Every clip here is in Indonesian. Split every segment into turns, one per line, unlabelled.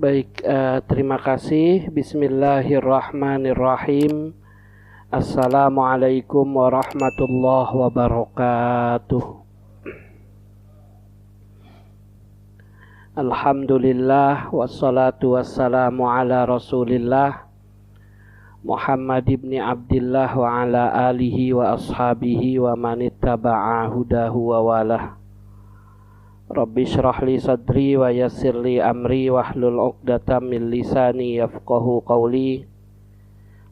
Baik, terima kasih. Bismillahirrahmanirrahim. Assalamualaikum warahmatullahi wabarakatuh. Alhamdulillah wassalatu wassalamu ala Rasulillah Muhammad ibn Abdillah wa ala alihi wa ashabihi wa manittaba'a hudahu wa walah. Rabbi shrah li sadri wa yassir li amri wahlul 'uqdatam min lisani yafqahu qawli.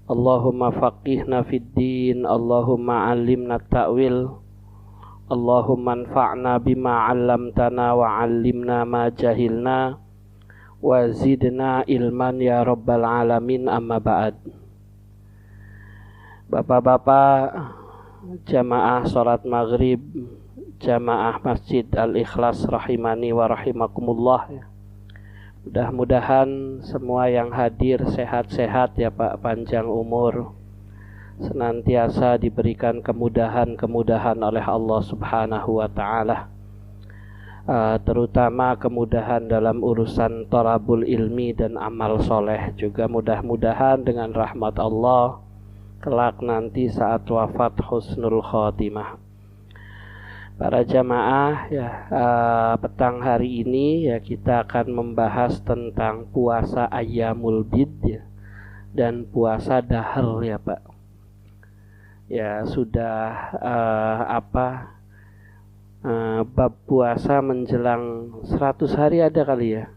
Allahumma faqihna fid din, Allahumma 'allimna ta'wil, Allahumma anfa'na bima 'allamtana wa 'allimna ma jahilna wa zidna ilman ya rabbal alamin, amma ba'd. Bapak-bapak jamaah salat maghrib, jamaah Masjid Al-Ikhlas rahimani wa rahimakumullah. Mudah-mudahan semua yang hadir sehat-sehat ya Pak, panjang umur, senantiasa diberikan kemudahan-kemudahan oleh Allah Subhanahu wa Ta'ala, terutama kemudahan dalam urusan thalabul ilmi dan amal soleh. Juga mudah-mudahan dengan rahmat Allah kelak nanti saat wafat husnul khotimah. Para jamaah ya, petang hari ini ya kita akan membahas tentang puasa Ayyamul Bid ya, dan puasa Dahar ya Pak. Ya sudah bab puasa menjelang 100 hari ada kali ya,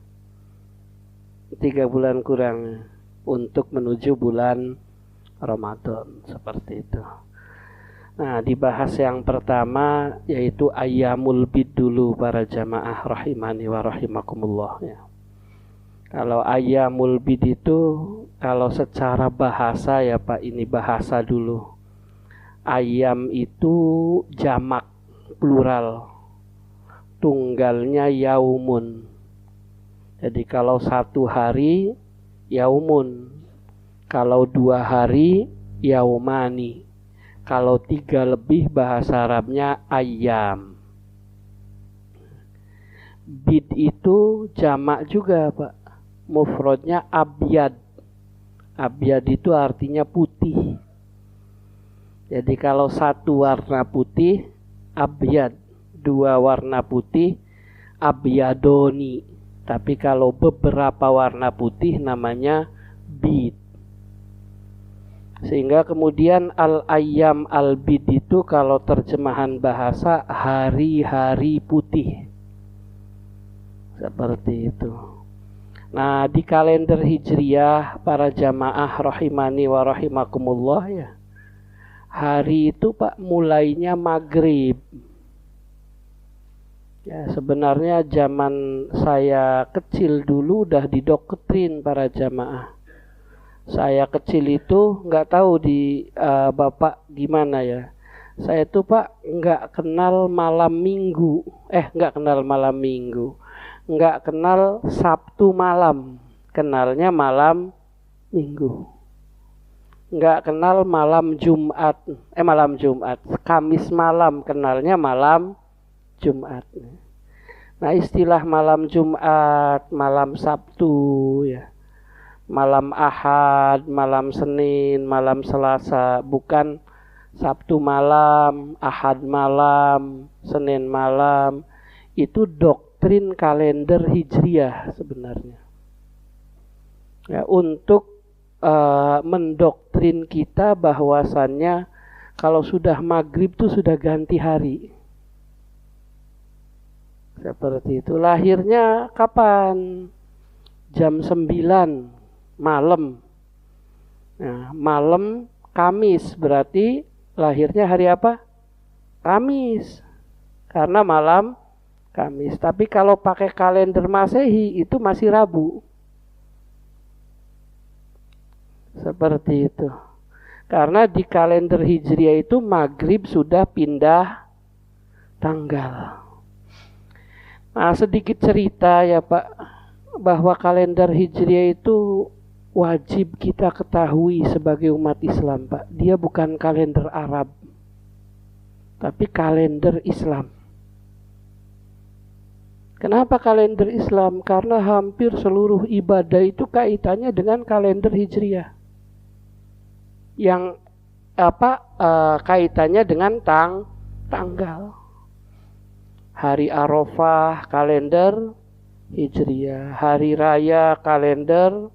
3 bulan kurang untuk menuju bulan Ramadan, seperti itu. Nah, dibahas yang pertama yaitu Ayyamul Bid dulu para jamaah rahimani wa rahimakumullah ya. Kalau Ayyamul Bid itu kalau secara bahasa ya Pak, ini bahasa dulu. Ayyam itu jamak plural, tunggalnya yaumun. Jadi kalau 1 hari yaumun, kalau 2 hari yaumani, kalau 3 lebih bahasa Arabnya ayyam. Bid itu jamak juga Pak, mufradnya abyad. Abyad itu artinya putih. Jadi kalau 1 warna putih abyad, 2 warna putih abyadoni. Tapi kalau beberapa warna putih namanya bid. Sehingga kemudian al-ayyam al-bid itu kalau terjemahan bahasa hari-hari putih, seperti itu. Nah, di kalender Hijriyah para jamaah rahimani wa rahimakumullah ya, hari itu Pak mulainya maghrib. Ya, sebenarnya zaman saya kecil dulu udah didoktrin para jamaah. Saya kecil itu nggak tahu di Bapak gimana ya. Saya tuh Pak nggak kenal malam minggu. Nggak kenal malam minggu. Nggak kenal Sabtu malam. Kenalnya malam minggu. Nggak kenal malam Jumat. Malam Jumat. Kamis malam, kenalnya malam Jumat. Nah, istilah malam Jumat, malam Sabtu ya, malam Ahad, malam Senin, malam Selasa, bukan Sabtu malam, Ahad malam, Senin malam. Itu doktrin kalender Hijriyah sebenarnya. Ya, untuk mendoktrin kita bahwasannya kalau sudah maghrib itu sudah ganti hari. Seperti itu. Lahirnya kapan? Jam 9 malam. Nah, malam Kamis, berarti lahirnya hari apa? Kamis. Karena malam Kamis. Tapi kalau pakai kalender Masehi itu masih Rabu. Seperti itu. Karena di kalender Hijriah itu maghrib sudah pindah tanggal. Nah, sedikit cerita ya Pak, bahwa kalender Hijriah itu wajib kita ketahui sebagai umat Islam Pak. Dia bukan kalender Arab, tapi kalender Islam. Kenapa kalender Islam? Karena hampir seluruh ibadah itu kaitannya dengan kalender Hijriah. Yang kaitannya dengan tanggal. Hari Arafah kalender Hijriah, hari raya kalender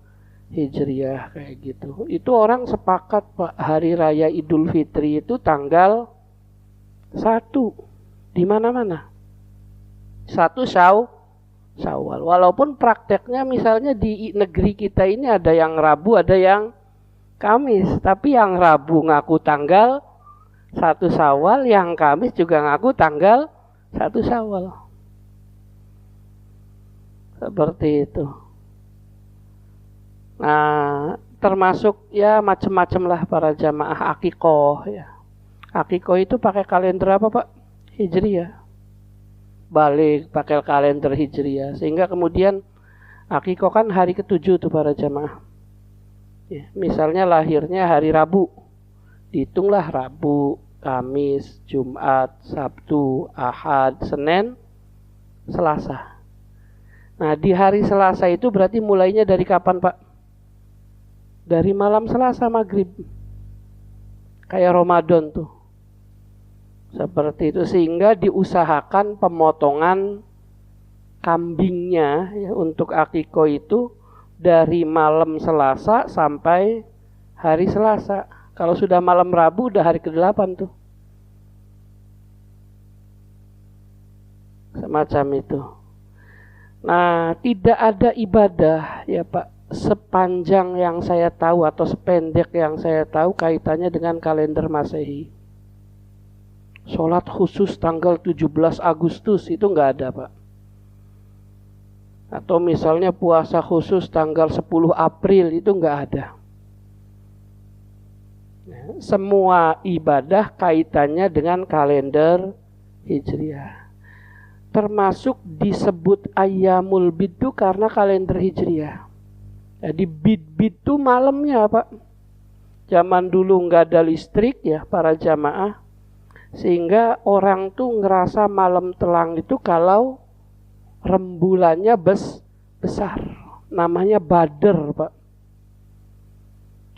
Hijriah, kayak gitu. Itu orang sepakat, Pak, hari raya Idul Fitri itu tanggal 1 di mana-mana. 1 Syawal. Walaupun prakteknya misalnya di negeri kita ini ada yang Rabu, ada yang Kamis. Tapi yang Rabu ngaku tanggal 1 Syawal, yang Kamis juga ngaku tanggal 1 Syawal. Seperti itu. Nah, termasuk ya macam-macam lah para jamaah akikoh ya. Akikoh itu pakai kalender apa, Pak? Hijriah. Balik pakai kalender Hijriah, sehingga kemudian akikoh kan hari ke-7 tuh para jamaah ya, misalnya lahirnya hari Rabu, dihitunglah Rabu, Kamis, Jumat, Sabtu, Ahad, Senin, Selasa. Nah di hari Selasa itu berarti mulainya dari kapan, Pak? Dari malam Selasa maghrib, kayak Ramadan tuh. Seperti itu, sehingga diusahakan pemotongan kambingnya ya, untuk akikoh itu dari malam Selasa sampai hari Selasa. Kalau sudah malam Rabu udah hari ke-8 tuh. Semacam itu. Nah, tidak ada ibadah ya Pak, sepanjang yang saya tahu atau sependek yang saya tahu kaitannya dengan kalender Masehi. Sholat khusus tanggal 17 Agustus itu nggak ada, Pak. Atau misalnya puasa khusus tanggal 10 April itu nggak ada. Semua ibadah kaitannya dengan kalender Hijriah. Termasuk disebut Ayyamul Bid itu karena kalender Hijriah. Jadi bid itu malamnya, Pak. Zaman dulu nggak ada listrik ya para jamaah. Sehingga orang tuh ngerasa malam telang itu kalau rembulannya besar. Namanya Badr, Pak.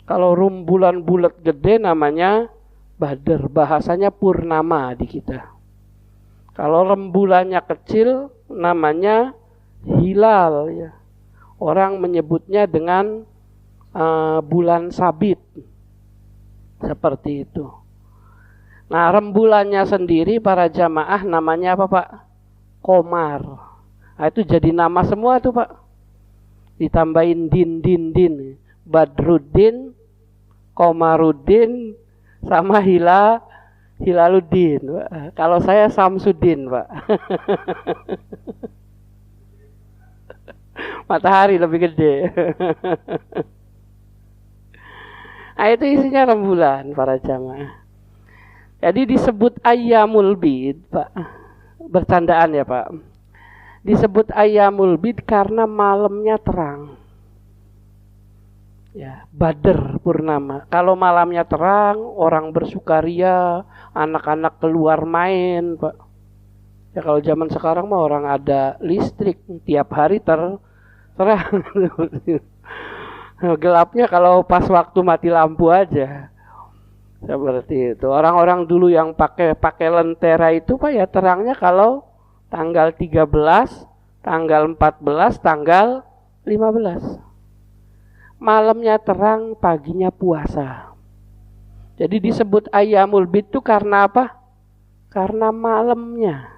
Kalau rembulan bulat gede namanya Badr. Bahasanya purnama di kita. Kalau rembulannya kecil namanya hilal ya. Orang menyebutnya dengan bulan sabit. Seperti itu. Nah, rembulannya sendiri para jamaah namanya apa, Pak? Komar. Nah, itu jadi nama semua tuh, Pak. Ditambahin din. Badruddin, Komaruddin, sama Hilaluddin. Kalau saya Samsuddin, Pak. Matahari lebih gede. Nah, itu isinya rembulan para jamaah. Jadi disebut Ayyamul Bid, Pak. Bercandaan ya, Pak. Disebut Ayyamul Bid karena malamnya terang. Ya, Badr purnama. Kalau malamnya terang, orang bersukaria, anak-anak keluar main, Pak. Ya kalau zaman sekarang mah orang ada listrik, tiap hari terang. Gelapnya kalau pas waktu mati lampu aja. Seperti itu. Orang-orang dulu yang pakai lentera itu Pak ya terangnya kalau tanggal 13, tanggal 14, tanggal 15. Malamnya terang, paginya puasa. Jadi disebut Ayyamul Bid itu karena apa? Karena malamnya.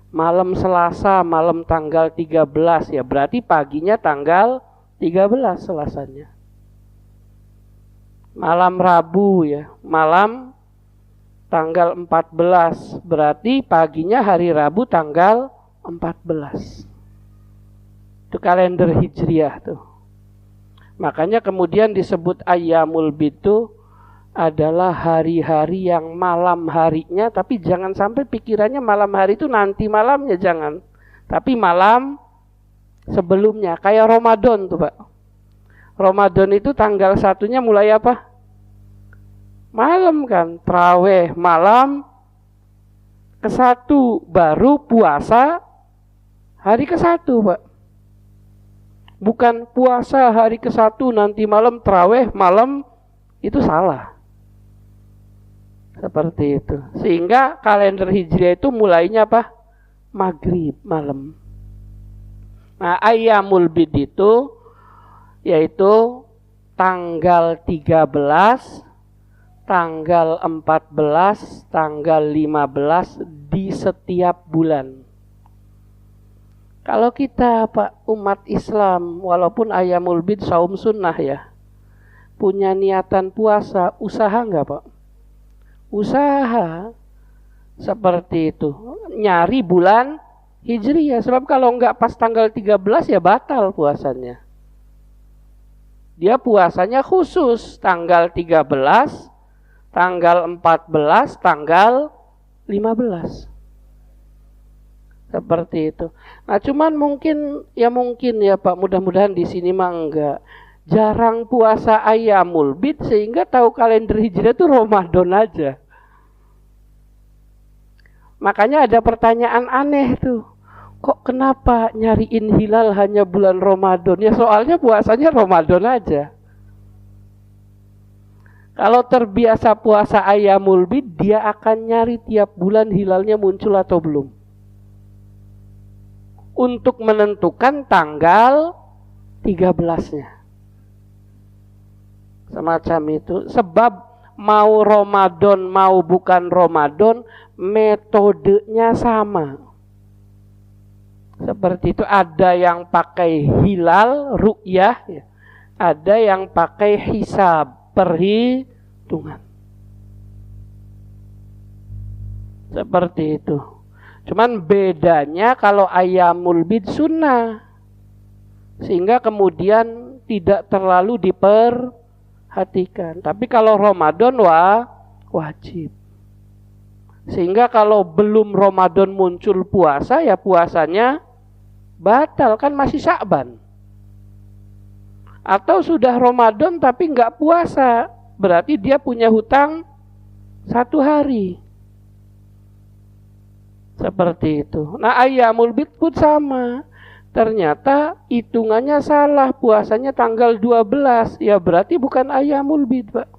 Malam Selasa, malam tanggal 13 ya, berarti paginya tanggal 13 Selasanya. Malam Rabu ya, malam tanggal 14, berarti paginya hari Rabu tanggal 14. Itu kalender Hijriah tuh. Makanya kemudian disebut Ayyamul Bid itu adalah hari-hari yang malam harinya, tapi jangan sampai pikirannya malam hari itu nanti malamnya, jangan. Tapi malam sebelumnya, kayak Ramadan tuh Pak. Ramadan itu tanggal 1-nya mulai apa? Malam kan, tarawih malam, ke-1 baru puasa Hari ke-1, Pak. Bukan puasa hari ke-1 nanti malam tarawih malam, itu salah. Seperti itu. Sehingga kalender Hijriah itu mulainya apa? Maghrib malam. Nah, Ayyamul Bid itu yaitu tanggal 13, tanggal 14, tanggal 15 di setiap bulan. Kalau kita Pak umat Islam, walaupun Ayyamul Bid saum sunnah ya, punya niatan puasa, usaha enggak Pak? Usaha seperti itu. Nyari bulan Hijriah, sebab kalau enggak pas tanggal 13 ya batal puasanya. Dia puasanya khusus tanggal 13, tanggal 14, tanggal 15. Seperti itu. Nah, cuman mungkin ya Pak, mudah-mudahan di sini mah enggak. Jarang puasa Ayyamul Bid sehingga tahu kalender Hijriah itu Ramadan aja. Makanya ada pertanyaan aneh tuh. Kok kenapa nyariin hilal hanya bulan Ramadan? Ya soalnya puasanya Ramadan aja. Kalau terbiasa puasa Ayyamul Bid, dia akan nyari tiap bulan hilalnya muncul atau belum. Untuk menentukan tanggal 13-nya. Semacam itu. Sebab mau Ramadan mau bukan Ramadan, metodenya sama. Seperti itu. Ada yang pakai hilal, ru'yah, ada yang pakai hisab, perhitungan. Seperti itu. Cuman bedanya kalau Ayyamul Bid sunnah, sehingga kemudian tidak terlalu diperhatikan. Tapi kalau Ramadan wajib. Sehingga kalau belum Ramadan muncul puasa, ya puasanya batal, kan masih Sya'ban. Atau sudah Ramadan tapi nggak puasa, berarti dia punya hutang 1 hari. Seperti itu. Nah, Ayyamul Bid pun sama. Ternyata hitungannya salah, puasanya tanggal 12. Ya berarti bukan Ayyamul Bid, Pak.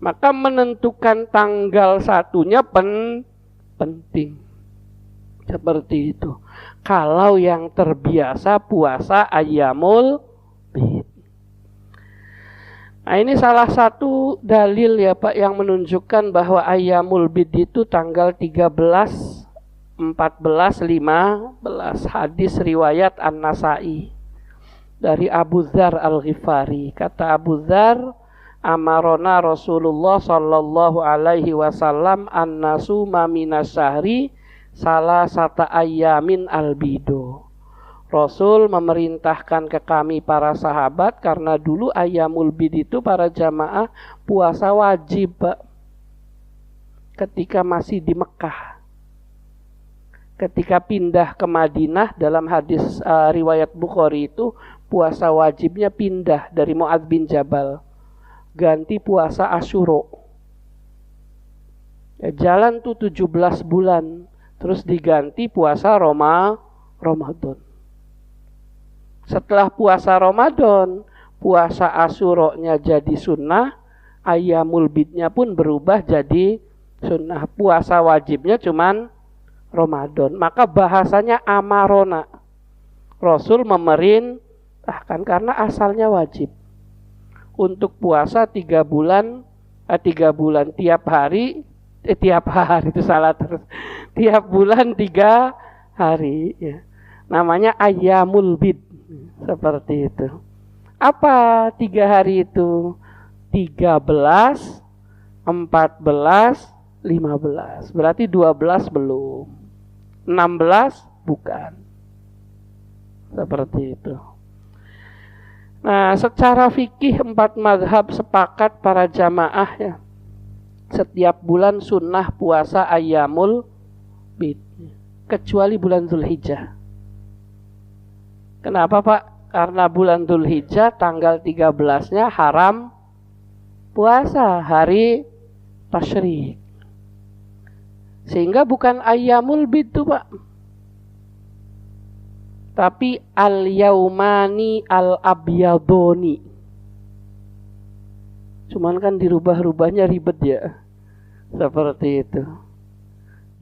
Maka menentukan tanggal 1-nya penting. Seperti itu. Kalau yang terbiasa puasa Ayyamul Bid. Nah, ini salah satu dalil ya Pak yang menunjukkan bahwa Ayyamul Bid itu tanggal 13, 14, 15. Hadis riwayat An-Nasa'i dari Abu Dzar Al-Ghifari. Kata Abu Dzar, amarona Rasulullah sallallahu alaihi wasallam an-nasuma minasyahri salasata ayyamin al-bido. Rasul memerintahkan ke kami para sahabat, karena dulu Ayyamul Bid itu para jamaah puasa wajib, Pak. Ketika masih di Mekah. Ketika pindah ke Madinah, dalam hadis riwayat Bukhari itu, puasa wajibnya pindah dari Mu'adz bin Jabal. Ganti puasa Asyura. Ya, jalan tuh 17 bulan. Terus diganti puasa Ramadan. Setelah puasa Ramadan, puasa Asyura-nya jadi sunnah, Ayyamul Bidnya pun berubah jadi sunnah. Puasa wajibnya cuman Ramadan. Maka bahasanya amarona. Rasul memerintahkan karena asalnya wajib. Untuk puasa 3 bulan tiap hari itu salah terus. Tiap bulan 3 hari ya. Namanya Ayyamul Bid. Seperti itu. Apa 3 hari itu? 13, 14, 15. Berarti 12 belum. 16 bukan. Seperti itu. Nah, secara fikih 4 mazhab sepakat para jamaah ya. Setiap bulan sunnah puasa Ayyamul Bid. Kecuali bulan Dzulhijjah. Kenapa Pak? Karena bulan Dzulhijjah tanggal 13-nya haram puasa, hari tasyrik. Sehingga bukan Ayyamul Bid tuh Pak. Tapi al-yaumani al-abyadoni. Cuman kan dirubah-rubahnya ribet ya. Seperti itu.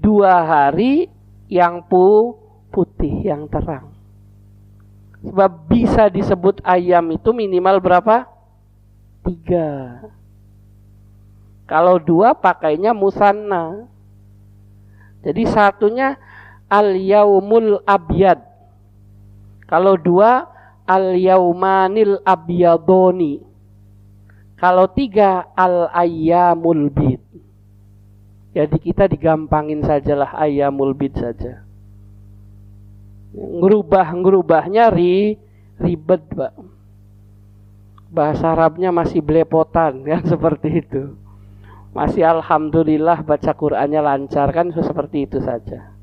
2 hari yang putih, yang terang. Sebab bisa disebut ayam itu minimal berapa? 3. Kalau 2 pakainya musanna. Jadi satunya al-yaumul abyad. Kalau 2 al-yaumanil abyadoni. Kalau 3 al-ayyamul bid. Jadi kita digampangin sajalah ayyamul bid saja. Ngerubahnya ribet, Pak. Bahasa Arabnya masih belepotan kan seperti itu. Masih alhamdulillah baca Qur'annya lancar kan seperti itu saja.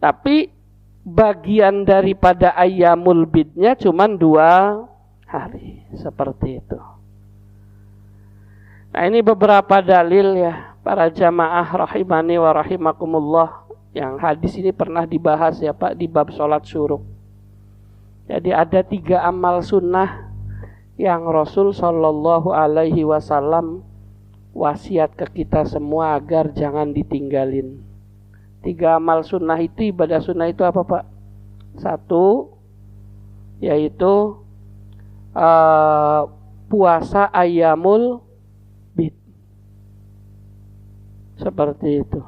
Tapi bagian daripada ayyamul bidnya cuman 2 hari, seperti itu. Nah, ini beberapa dalil ya para jamaah rahimani wa rahimakumullah, yang hadis ini pernah dibahas ya Pak di bab sholat syuruk. Jadi ada 3 amal sunnah yang Rasul Shallallahu Alaihi Wasallam wasiat ke kita semua agar jangan ditinggalin. 3 amal sunnah itu, ibadah sunnah itu apa Pak? 1 yaitu puasa ayyamul bid. Seperti itu.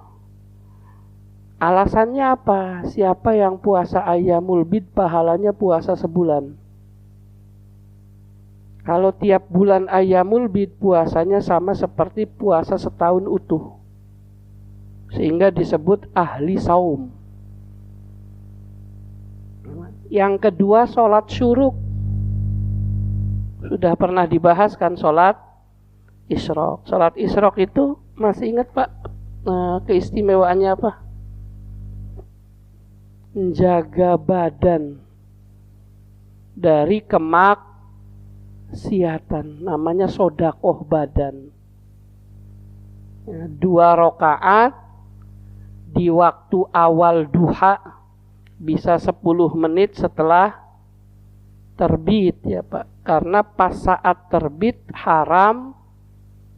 Alasannya apa? Siapa yang puasa ayyamul bid pahalanya puasa sebulan. Kalau tiap bulan ayyamul bid puasanya sama seperti puasa setahun utuh. Sehingga disebut ahli saum. Yang kedua sholat syuruk. Sudah pernah dibahas kan sholat isyraq. Sholat isyraq itu masih ingat Pak keistimewaannya apa? Menjaga badan dari kemaksiatan. Namanya sodakoh badan. 2 rakaat di waktu awal duha, bisa 10 menit setelah terbit ya Pak. Karena pas saat terbit haram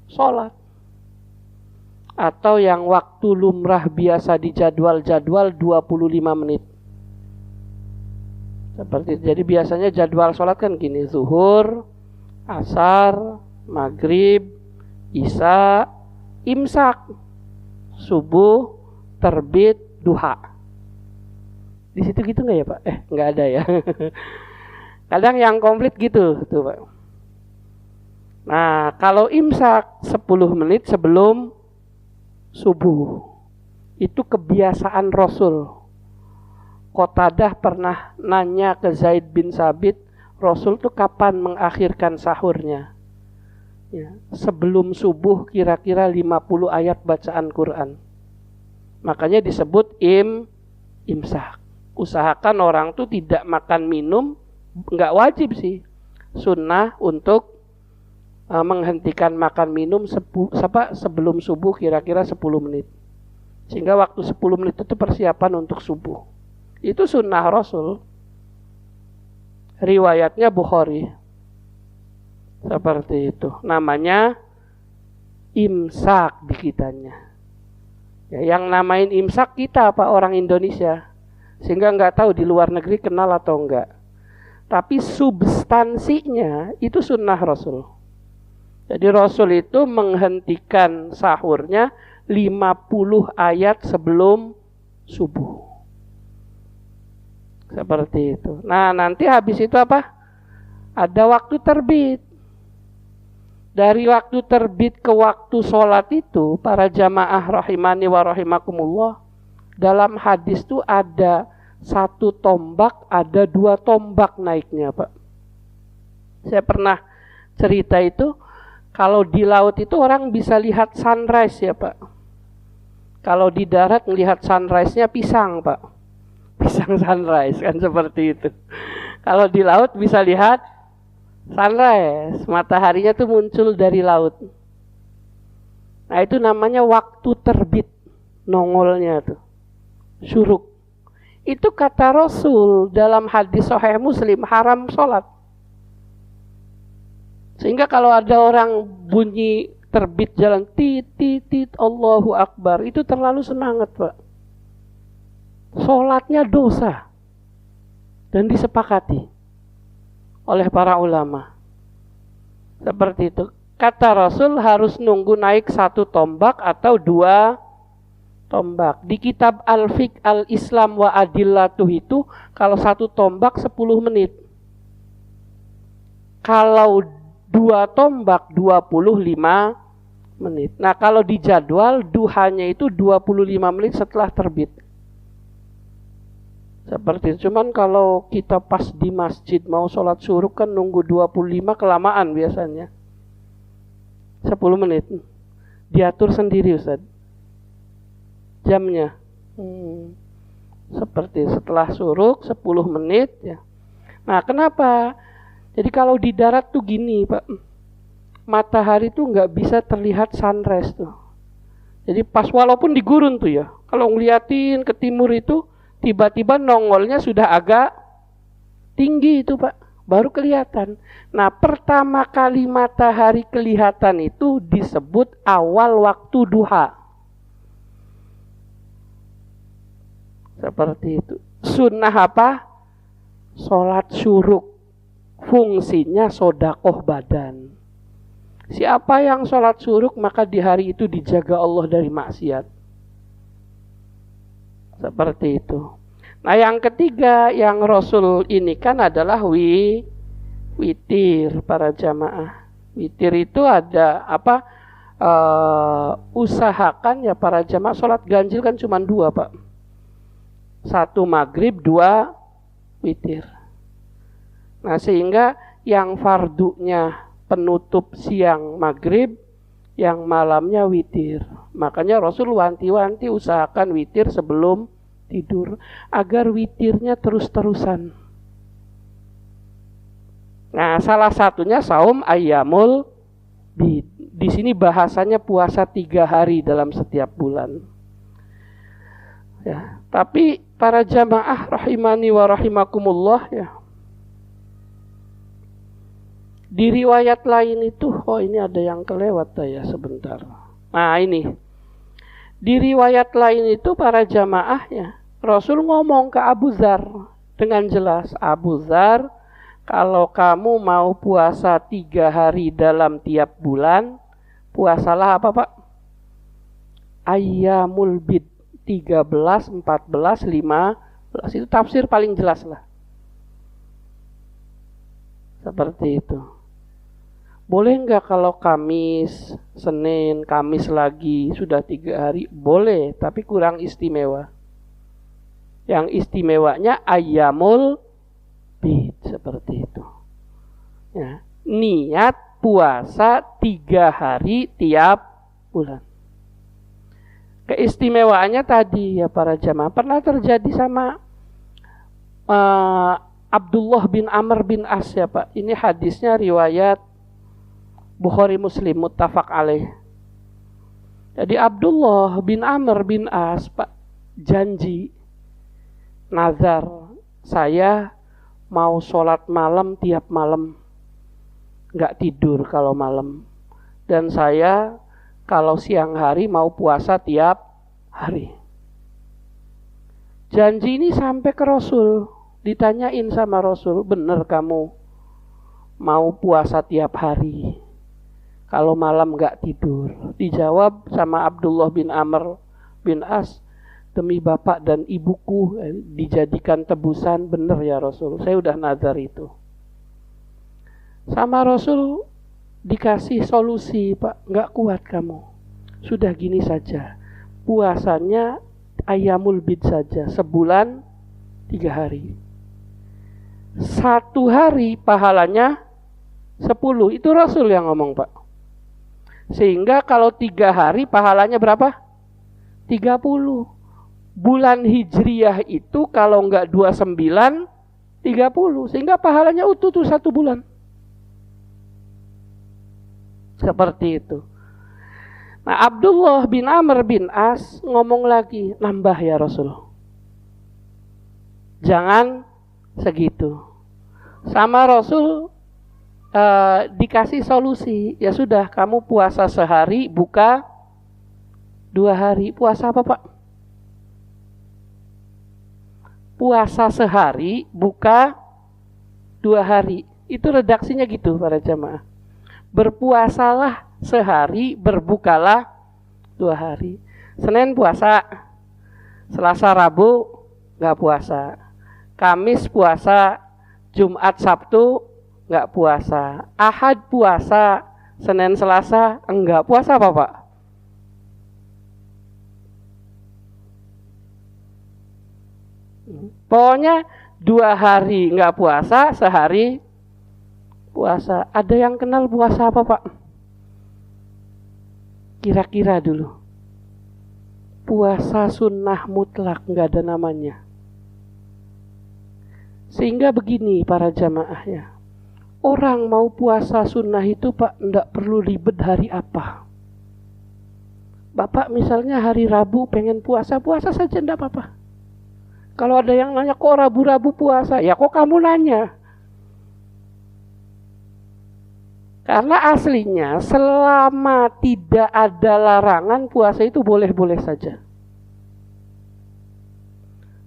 sholat. Atau yang waktu lumrah biasa dijadwal-jadwal 25 menit. Seperti itu. Jadi biasanya jadwal sholat kan gini, zuhur, asar, maghrib, isya, imsak, subuh, terbit, duha. Di situ gitu nggak ya Pak? Nggak ada ya. Kadang yang komplit gitu tuh Pak. Nah, kalau imsak 10 menit sebelum subuh. Itu kebiasaan Rasul. Qatadah pernah nanya ke Zaid bin Sabit, Rasul tuh kapan mengakhirkan sahurnya? Ya, sebelum subuh kira-kira 50 ayat bacaan Quran. Makanya disebut imsak. Usahakan orang tuh tidak makan minum. Enggak wajib sih, sunnah untuk menghentikan makan minum sebelum subuh kira-kira 10 menit. Sehingga waktu 10 menit itu persiapan untuk subuh. Itu sunnah Rasul. Riwayatnya Bukhari. Seperti itu. Namanya imsak di kitanya. Ya, yang namain imsak kita apa orang Indonesia. Sehingga enggak tahu di luar negeri kenal atau enggak. Tapi substansinya itu sunnah Rasul. Jadi Rasul itu menghentikan sahurnya 50 ayat sebelum subuh. Seperti itu. Nah nanti habis itu apa? Ada waktu terbit. Dari waktu terbit ke waktu sholat itu, para jamaah rahimani wa rahimakumullah, dalam hadis itu ada 1 tombak, ada 2 tombak naiknya Pak. Saya pernah cerita itu, kalau di laut itu orang bisa lihat sunrise ya Pak. Kalau di darat melihat sunrise-nya pisang Pak. Pisang sunrise kan seperti itu. Kalau di laut bisa lihat sunrise, mataharinya tuh muncul dari laut. Nah itu namanya waktu terbit, nongolnya tuh, syuruk. Itu kata Rasul dalam hadis Sahih Muslim, haram sholat. Sehingga kalau ada orang bunyi terbit jalan tit tit tit Allahu Akbar, itu terlalu semangat, Pak. Sholatnya dosa. Dan disepakati oleh para ulama. Seperti itu. Kata Rasul harus nunggu naik 1 tombak atau 2 tombak. Di kitab Al-Fiqh Al-Islam wa Adillatuh itu, kalau 1 tombak 10 menit. Kalau 2 tombak 25 menit. Nah, kalau di jadwal duhanya itu 25 menit setelah terbit. Seperti itu. Cuman kalau kita pas di masjid mau sholat syuruk kan nunggu 25 kelamaan biasanya. 10 menit. Diatur sendiri Ustaz. Jamnya. Seperti setelah syuruk 10 menit ya. Nah, kenapa? Jadi kalau di darat tuh gini, Pak. Matahari tuh nggak bisa terlihat sunrise tuh. Jadi pas walaupun di gurun tuh ya. Kalau ngeliatin ke timur itu tiba-tiba nongolnya sudah agak tinggi itu, Pak. Baru kelihatan. Nah, pertama kali matahari kelihatan itu disebut awal waktu duha. Seperti itu. Sunnah apa? Sholat syuruk. Fungsinya sodakoh badan. Siapa yang sholat syuruk maka di hari itu dijaga Allah dari maksiat. Seperti itu. Nah, yang ketiga yang Rasul ini kan adalah witir para jamaah. Witir itu ada apa? Usahakan ya para jamaah sholat ganjil kan cuma 2, Pak. 1 maghrib, 2 witir. Nah, sehingga yang fardunya penutup siang maghrib, yang malamnya witir. Makanya Rasul wanti-wanti usahakan witir sebelum tidur agar witirnya terus-terusan. Nah, salah satunya saum ayyamul bid. Di sini bahasanya puasa 3 hari dalam setiap bulan. Ya, tapi para jamaah rahimani wa rahimakumullah ya. Di riwayat lain itu, ini ada yang kelewat ya sebentar. Nah, ini. Di riwayat lain itu para jamaah ya, Rasul ngomong ke Abu Dzar dengan jelas, Abu Dzar, kalau kamu mau puasa 3 hari dalam tiap bulan, puasalah apa, Pak? Ayyamul bid, 13, 14, 15. Itu tafsir paling jelas lah. Seperti itu. Boleh nggak kalau Kamis, Senin, Kamis lagi, sudah 3 hari? Boleh, tapi kurang istimewa. Yang istimewanya ayyamul bid, seperti itu. Ya, niat puasa 3 hari tiap bulan. Keistimewaannya tadi ya para jamaah, pernah terjadi sama Abdullah bin Amr bin As ya Pak. Ini hadisnya riwayat Bukhari Muslim muttafaq alaih. Jadi Abdullah bin Amr bin As Pak janji nazar, saya mau sholat malam tiap malam, nggak tidur kalau malam, dan saya kalau siang hari mau puasa tiap hari. Janji ini sampai ke Rasul, ditanyain sama Rasul, bener kamu mau puasa tiap hari kalau malam nggak tidur? Dijawab sama Abdullah bin Amr bin As, demi bapak dan ibuku dijadikan tebusan, bener ya Rasul, saya udah nazar itu. Sama Rasul dikasih solusi, Pak, nggak kuat kamu, sudah gini saja, puasanya ayyamul bid saja, sebulan 3 hari. 1 hari pahalanya 10, itu Rasul yang ngomong, Pak. Sehingga kalau 3 hari pahalanya berapa? 30. Bulan Hijriyah itu kalau enggak 29, 30. Sehingga pahalanya utuh tuh 1 bulan. Seperti itu. Nah, Abdullah bin Amr bin As ngomong lagi, nambah ya Rasul. jangan segitu. Sama Rasul dikasih solusi, ya sudah kamu puasa sehari, buka 2 hari. Puasa apa Pak? Puasa sehari, buka 2 hari. Itu redaksinya gitu para jamaah. Berpuasalah sehari, berbukalah 2 hari. Senin puasa, Selasa Rabu nggak puasa, Kamis puasa, Jumat Sabtu nggak puasa, Ahad puasa, Senin Selasa enggak puasa apa Pak? Pokoknya 2 hari nggak puasa, sehari puasa. Ada yang kenal puasa apa Pak? Kira-kira dulu. Puasa sunnah mutlak, nggak ada namanya. Sehingga begini para jamaah ya. Orang mau puasa sunnah itu Pak, nggak perlu ribet hari apa. Bapak misalnya hari Rabu pengen puasa, puasa saja nggak apa-apa. Kalau ada yang nanya, kok Rabu-Rabu puasa? Ya kok kamu nanya? Karena aslinya selama tidak ada larangan, puasa itu boleh-boleh saja.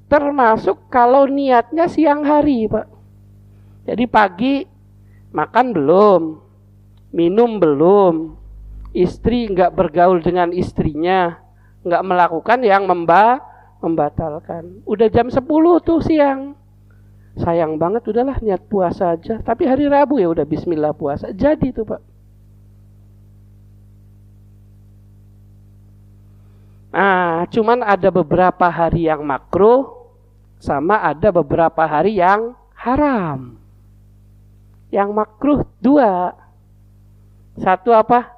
Termasuk kalau niatnya siang hari Pak. Jadi pagi makan belum, minum belum, istri nggak bergaul dengan istrinya, nggak melakukan yang membatalkan. Udah jam 10 tuh siang. Sayang banget, udahlah niat puasa aja. Tapi hari Rabu ya udah bismillah puasa. Jadi tuh Pak. Nah, cuman ada beberapa hari yang makruh, sama ada beberapa hari yang haram. Yang makruh 2. Satu apa?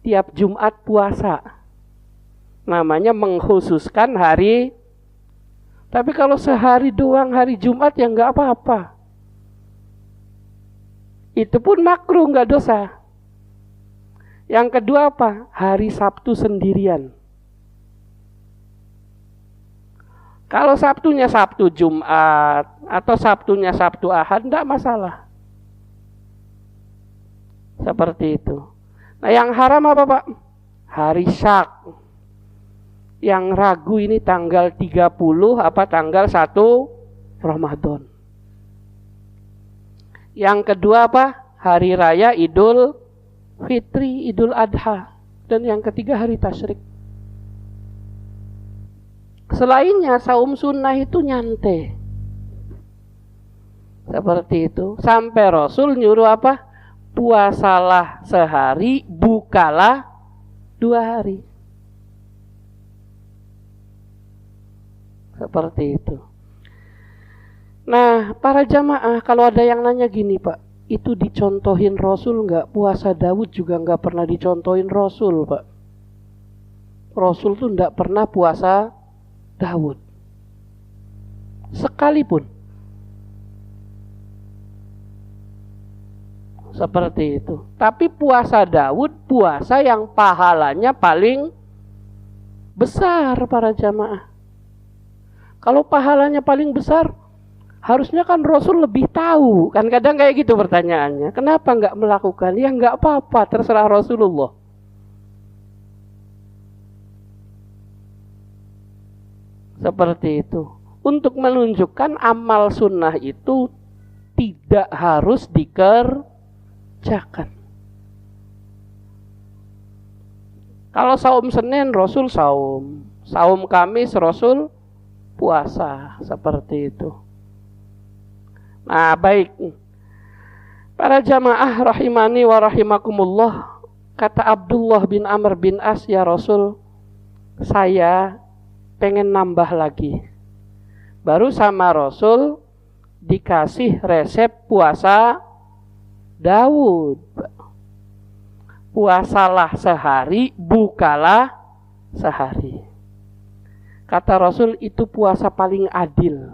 Tiap Jumat puasa. Namanya mengkhususkan hari. Tapi kalau sehari doang hari Jumat ya nggak apa-apa. Itu pun makruh, nggak dosa. Yang kedua apa? Hari Sabtu sendirian. Kalau Sabtunya Sabtu Jumat atau Sabtunya Sabtu Ahad, nggak masalah. Seperti itu. Nah yang haram apa Pak? Hari Syak. Yang ragu ini tanggal 30 apa tanggal 1 Ramadan. Yang kedua apa? Hari Raya Idul Fitri, Idul Adha. Dan yang ketiga hari Tasyrik. Selainnya saum sunnah itu nyantai. Seperti itu. Sampai Rasul nyuruh apa? Puasalah sehari, bukalah 2 hari. Seperti itu. Nah, para jamaah, kalau ada yang nanya gini Pak, itu dicontohin Rasul nggak? Puasa Daud juga nggak pernah dicontohin Rasul Pak. Rasul tuh nggak pernah puasa Daud. Sekalipun. Seperti itu. Tapi puasa Daud, puasa yang pahalanya paling besar para jamaah. Kalau pahalanya paling besar, harusnya kan Rasul lebih tahu. Kan kadang kayak gitu pertanyaannya. Kenapa nggak melakukan? Ya nggak apa-apa, terserah Rasulullah. Seperti itu. Untuk menunjukkan amal sunnah itu tidak harus dikerjakan. Kalau saum Senin, Rasul saum. Saum Kamis, Rasul puasa. Seperti itu. Nah, baik. Para jamaah rahimani wa rahimakumullah. Kata Abdullah bin Amr bin As, ya Rasul, saya pengen nambah lagi. Baru sama Rasul dikasih resep puasa Daud. Puasalah sehari, bukalah sehari. Kata Rasul itu puasa paling adil.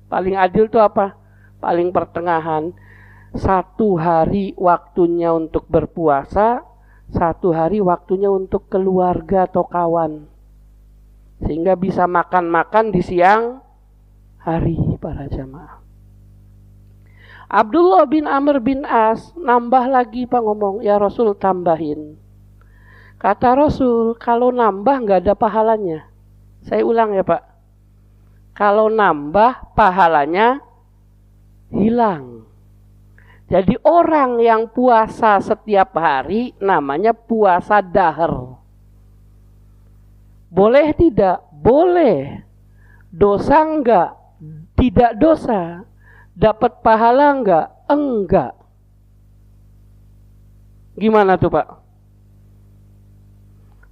Paling adil itu apa? Paling pertengahan. 1 hari waktunya untuk berpuasa, 1 hari waktunya untuk keluarga atau kawan. Sehingga bisa makan-makan di siang hari. para jamaah. Abdullah bin Amr bin As nambah lagi Pak ngomong, ya Rasul tambahin. Kata Rasul, kalau nambah nggak ada pahalanya. Saya ulang ya Pak. Kalau nambah pahalanya hilang. Jadi orang yang puasa setiap hari namanya puasa dahar. Boleh tidak? Boleh. Dosa enggak? Tidak dosa. Dapat pahala enggak? Enggak. Gimana tuh Pak?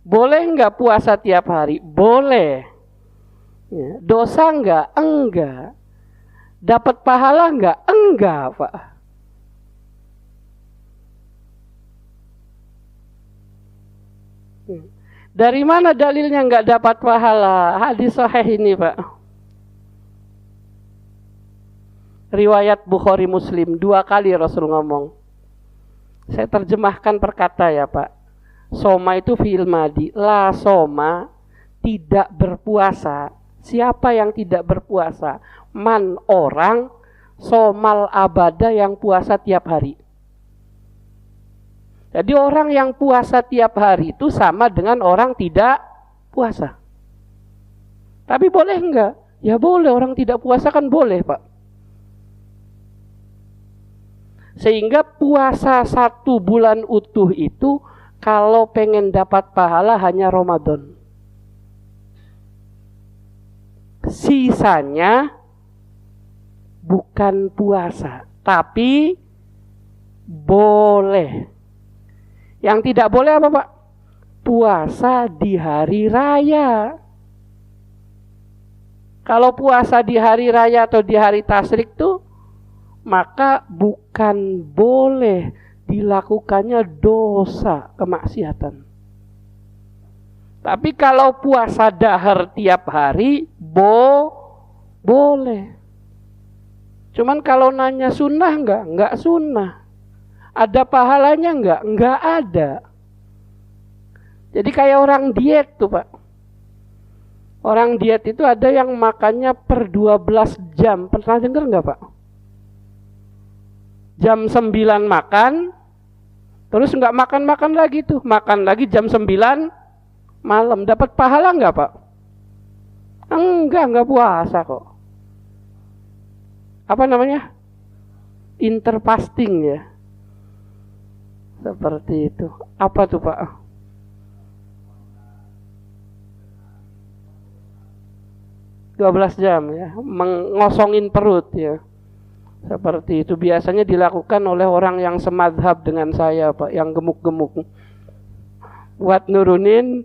Boleh enggak puasa tiap hari? Boleh. Ya. Dosa enggak? Enggak. Dapat pahala enggak? Enggak Pak. Dari mana dalilnya enggak dapat pahala? Hadis sahih ini Pak. Riwayat Bukhari Muslim, 2 kali Rasul ngomong. Saya terjemahkan perkata ya Pak. Soma itu fi'il madi. La soma, tidak berpuasa. Siapa yang tidak berpuasa? Man, orang. Somal abada, yang puasa tiap hari. Jadi orang yang puasa tiap hari itu sama dengan orang tidak puasa. Tapi boleh enggak? Ya boleh, orang tidak puasa kan boleh Pak. Sehingga puasa 1 bulan utuh itu kalau pengen dapat pahala hanya Ramadan. Sisanya bukan puasa, tapi boleh. Yang tidak boleh apa Pak? Puasa di hari raya. Kalau puasa di hari raya atau di hari tasyrik tuh, maka bukan boleh, dilakukannya dosa, kemaksiatan. Tapi kalau puasa dahar tiap hari, boleh. Cuman kalau nanya sunnah enggak sunnah. Ada pahalanya enggak ada. Jadi kayak orang diet tuh Pak. Orang diet itu ada yang makannya per 12 jam. Pernah dengar enggak Pak? Jam 9 makan, terus enggak makan lagi tuh. Makan lagi jam 9 malam. Dapat pahala enggak Pak? Enggak puasa kok. Apa namanya? Interfasting ya. Seperti itu. Apa tuh Pak? ...12 jam ya. Mengosongin perut ya. Seperti itu. Biasanya dilakukan oleh orang yang semadhab dengan saya Pak. Yang gemuk-gemuk. Buat nurunin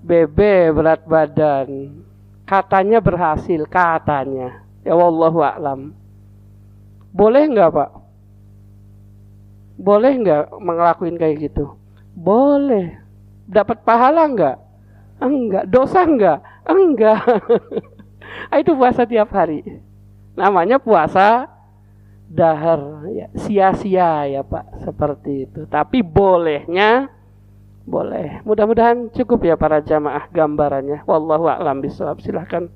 BB, berat badan. Katanya berhasil. Katanya. Ya wallahu a'lam. Boleh enggak Pak? Boleh enggak ngelakuin kayak gitu? Boleh. Dapat pahala enggak? Enggak. Dosa enggak? Enggak. Itu puasa tiap hari. Namanya puasa dahar. Ya, sia-sia ya Pak. Seperti itu. Tapi bolehnya boleh. Mudah-mudahan cukup ya para jamaah gambarannya. Wallahu a'lam bishawab. Silakan.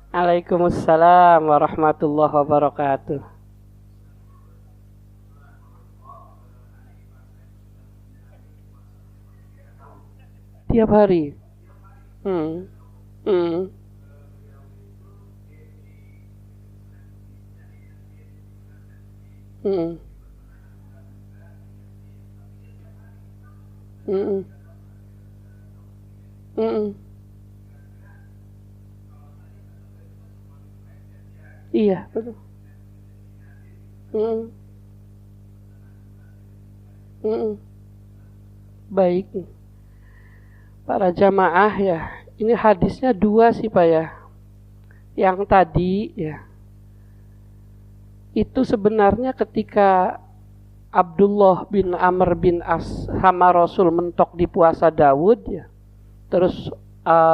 Waalaikumsalam warahmatullahi wabarakatuh. Tiap hari. Hmm. Hmm. Hmm. Hmm. Hmm. Iya, betul. Hmm. Hmm. Baik. Para jamaah ya. Ini hadisnya 2 sih Pak ya. Yang tadi ya. Itu sebenarnya ketika Abdullah bin Amr bin As sama Rasul mentok di puasa Daud ya. Terus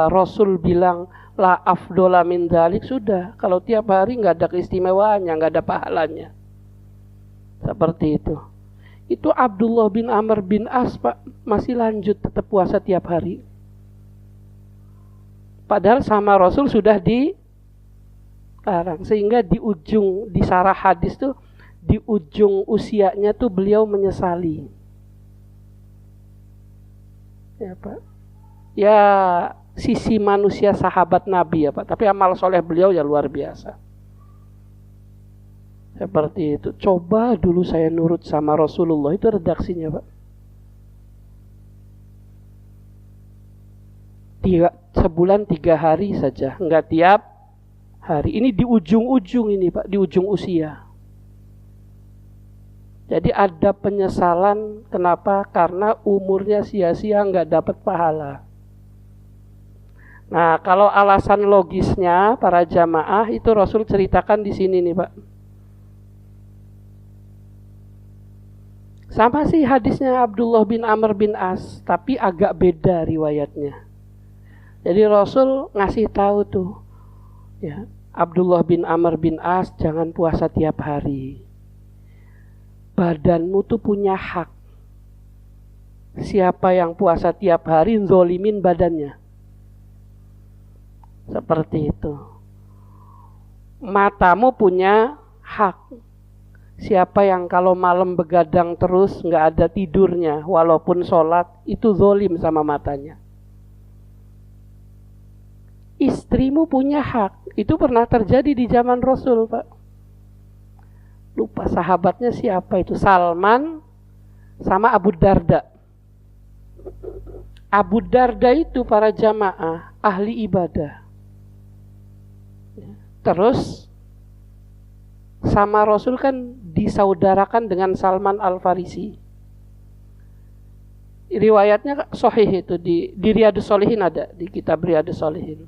Rasul bilang la afdola min dzalik, sudah. Kalau tiap hari nggak ada keistimewaannya, nggak ada pahalanya. Seperti itu. Itu Abdullah bin Amr bin As, Pak, masih lanjut tetap puasa tiap hari. Padahal sama Rasul sudah dilarang. Sehingga di sarah hadis tuh, di ujung usianya tuh beliau menyesali. Ya Pak. Ya sisi manusia sahabat Nabi ya Pak. Tapi amal soleh beliau ya luar biasa. Seperti itu. Coba dulu saya nurut sama Rasulullah, itu redaksinya Pak. Sebulan 3 hari saja, enggak tiap hari. Ini di ujung-ujung ini Pak, di ujung usia. Jadi ada penyesalan, kenapa? Karena umurnya sia-sia, enggak dapat pahala. Nah, kalau alasan logisnya para jamaah itu Rasul ceritakan di sini nih Pak. Sama sih hadisnya Abdullah bin Amr bin As, tapi agak beda riwayatnya. Jadi Rasul ngasih tahu tuh, ya, Abdullah bin Amr bin As jangan puasa tiap hari. Badanmu tuh punya hak. Siapa yang puasa tiap hari zolimin badannya. Seperti itu. Matamu punya hak. Siapa yang kalau malam begadang terus nggak ada tidurnya, walaupun sholat, itu zolim sama matanya. Istrimu punya hak. Itu pernah terjadi di zaman Rasul Pak. Lupa sahabatnya siapa itu, Salman sama Abu Darda. Abu Darda itu para jamaah ahli ibadah. Terus sama Rasul kan disaudarakan dengan Salman Al-Farisi. Riwayatnya sahih itu di Riyadhus Shalihin ada, di kitab Riyadhus Shalihin.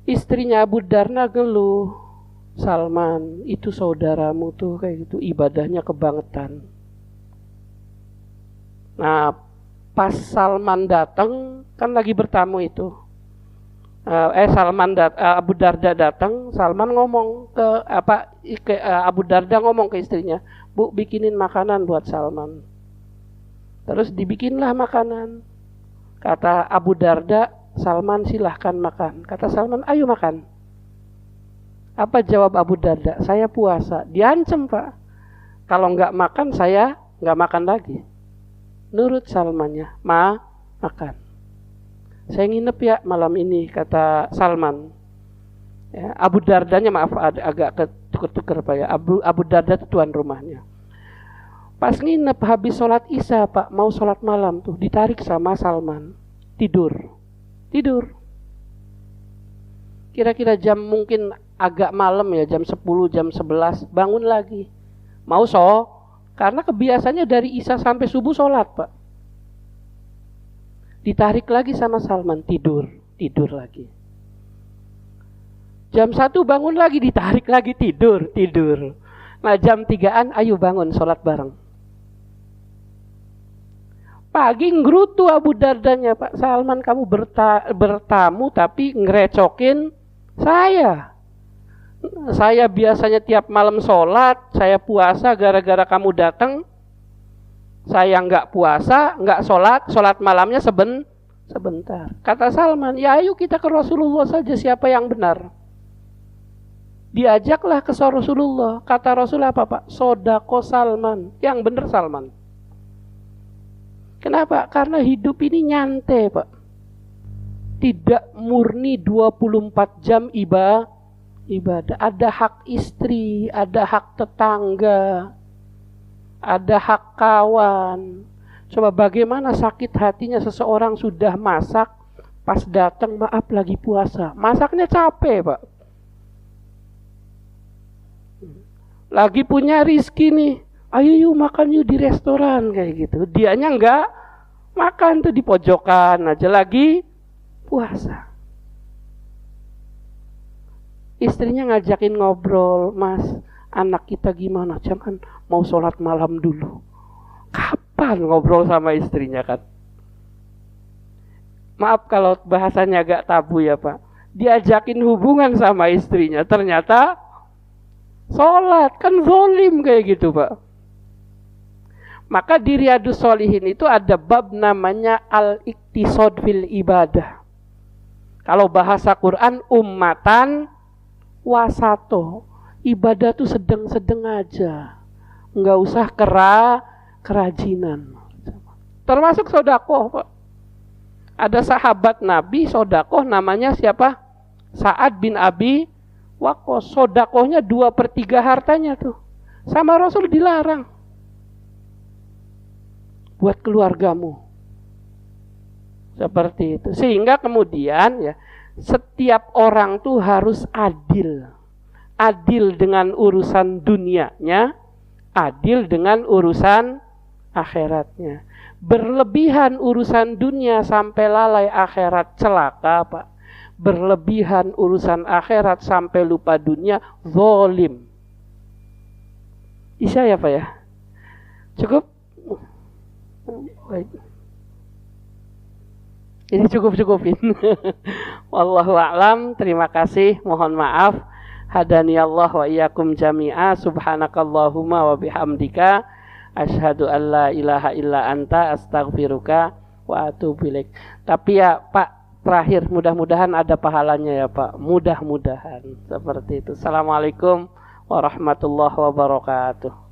Istrinya Abu Darda ngeluh, Salman itu saudaramu tuh kayak gitu, ibadahnya kebangetan. Nah, pas Salman datang kan lagi bertamu itu. Abu Darda datang, Salman ngomong ke Abu Darda ngomong ke istrinya, "Bu, bikinin makanan buat Salman." Terus dibikinlah makanan. Kata Abu Darda, "Salman silahkan makan." Kata Salman, "Ayo makan." Apa jawab Abu Darda? "Saya puasa." Diancam Pak. Kalau nggak makan saya nggak makan lagi. Nurut Salmannya, makan. "Saya nginep ya malam ini," kata Salman. Ya, Abu Dardanya maaf agak ketuker Pak ya. Abu Darda itu tuan rumahnya. Pas nginep habis sholat Isya Pak, mau sholat malam tuh ditarik sama Salman. Tidur. Kira-kira jam mungkin agak malam ya, jam 10, jam 11, bangun lagi. Mau karena kebiasaannya dari Isya sampai subuh sholat Pak. Ditarik lagi sama Salman, tidur lagi. Jam 1 bangun lagi, ditarik lagi, tidur. Nah jam 3-an, ayo bangun sholat bareng. Pagi nggerutu Abu Dardanya, "Pak Salman, kamu bertamu tapi ngerecokin saya. Saya biasanya tiap malam sholat, saya puasa gara-gara kamu datang. Saya nggak puasa, nggak sholat malamnya sebentar." Kata Salman, "Ya ayo kita ke Rasulullah saja, siapa yang benar." Diajaklah ke Rasulullah. Kata Rasul apa Pak? "Sodako Salman." Yang benar Salman. Kenapa? Karena hidup ini nyantai Pak. Tidak murni 24 jam ibadah. Ada hak istri, ada hak tetangga, ada hak kawan. Coba bagaimana sakit hatinya seseorang sudah masak, pas datang maaf lagi puasa. Masaknya capek Pak. Lagi punya rizki nih, "Ayo yuk makan yuk di restoran," kayak gitu. Dianya enggak makan tuh di pojokan aja lagi puasa. Istrinya ngajakin ngobrol, "Mas, anak kita gimana?" "Jangan, mau sholat malam dulu." Kapan ngobrol sama istrinya kan? Maaf kalau bahasanya agak tabu ya Pak. Diajakin hubungan sama istrinya, ternyata sholat. Kan zolim kayak gitu Pak. Maka di Riyadhus Shalihin itu ada bab namanya al-iktisad fil ibadah. Kalau bahasa Quran ummatan wasato. Ibadah tuh sedang-sedang aja. Enggak usah kerajinan. Termasuk sodakoh Pak. Ada sahabat Nabi sodakoh namanya siapa? Sa'ad bin Abi Waqqas. Sodakohnya 2/3 hartanya tuh. Sama Rasul dilarang. Buat keluargamu. Seperti itu. Sehingga kemudian ya, setiap orang tuh harus adil. Adil dengan urusan dunianya, adil dengan urusan akhiratnya. Berlebihan urusan dunia sampai lalai akhirat, celaka Pak. Berlebihan urusan akhirat sampai lupa dunia, zalim. Isya ya Pak ya? Cukup? Baik. Ini cukupin. Wallahu a'lam. Terima kasih. Mohon maaf. Hadani Allah wa iyyakum jami'a. Subhanakallahumma wa bihamdika. Asyhadu an la ilaha illa anta astaghfiruka wa atubu ilaik. Tapi ya Pak, terakhir mudah-mudahan ada pahalanya ya Pak. Mudah-mudahan seperti itu. Assalamualaikum warahmatullahi wabarakatuh.